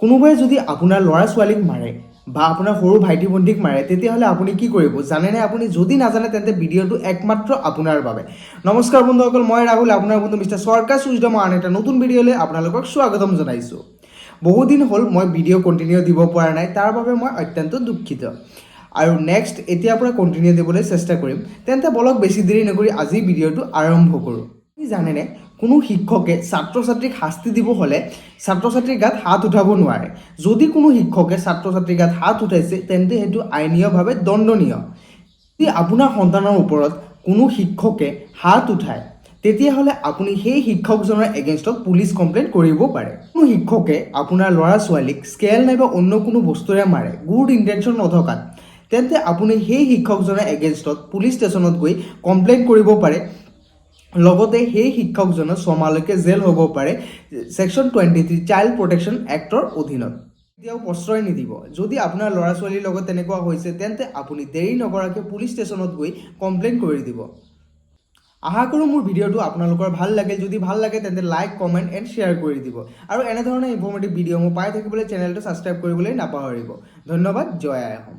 কোনোবাই যদি আপোনাৰ ল'ৰা ছোৱালীক মাৰে বা আপোনাৰ সৰু ভাইটি ভণ্টিক মাৰে তেতিয়াহ'লে আপুনি কি কৰিব জানেনে? আপুনি যদি নাজানে তেন্তে ভিডিঅ'টো একমাত্ৰ আপোনাৰ বাবে। নমস্কাৰ বন্ধুসকল, মই ৰাহুল, আপোনাৰ বন্ধু মিষ্টাৰ সৰকাৰ চুইচডমৰ আন এটা নতুন ভিডিঅ'লৈ আপোনালোকক স্বাগতম জনাইছোঁ। বহুদিন হ'ল মই ভিডিঅ' কণ্টিনিউ দিব পৰা নাই, তাৰ বাবে মই অত্যন্ত দুখিত। আৰু নেক্সট এতিয়াৰ পৰা কণ্টিনিউ দিবলৈ চেষ্টা কৰিম। তেন্তে বলক বেছি দেৰি নকৰি আজি ভিডিঅ'টো আৰম্ভ কৰোঁ। আপুনি জানেনে, কোনো শিক্ষকে ছাত্ৰ ছাত্ৰীক শাস্তি দিব হ'লে ছাত্ৰ ছাত্ৰীৰ গাত হাত উঠাব নোৱাৰে। যদি কোনো শিক্ষকে ছাত্ৰ ছাত্ৰীৰ গাত হাত উঠাইছে তেন্তে সেইটো আইনীয়ভাৱে দণ্ডনীয়। যদি আপোনাৰ সন্তানৰ ওপৰত কোনো শিক্ষকে হাত উঠায় তেতিয়াহ'লে আপুনি সেই শিক্ষকজনৰ এগেইনষ্টত পুলিচ কমপ্লেইন কৰিব পাৰে। কোনো শিক্ষকে আপোনাৰ ল'ৰা ছোৱালীক স্কেল নাইবা অন্য কোনো বস্তুৰে মাৰে গুড ইণ্টেনশ্যন নথকাত, তেন্তে আপুনি সেই শিক্ষকজনৰ এগেইনষ্টত পুলিচ ষ্টেচনত গৈ কমপ্লেইন কৰিব পাৰে। লগতে সেই শিক্ষকজনৰ 6 মাহলৈকে জেল হ'ব পাৰে ছেকশ্যন 23 চাইল্ড প্ৰটেকশ্যন এক্টৰ অধীনত। এতিয়াও প্ৰশ্ৰয় নিদিব। যদি আপোনাৰ ল'ৰা ছোৱালীৰ লগত তেনেকুৱা হৈছে তেন্তে আপুনি দেৰি নকৰাকৈ পুলিচ ষ্টেচনত গৈ কমপ্লেইন কৰি দিব। আশা কৰোঁ মোৰ ভিডিঅ'টো আপোনালোকৰ ভাল লাগে। যদি ভাল লাগে তেন্তে লাইক, কমেণ্ট এণ্ড শ্বেয়াৰ কৰি দিব। আৰু এনেধৰণৰ ইনফৰ্মেটিভ ভিডিঅ' মই পাই থাকিবলৈ চেনেলটো ছাবস্ক্ৰাইব কৰিবলৈ নাপাহৰিব। ধন্যবাদ। জয় আই অসম।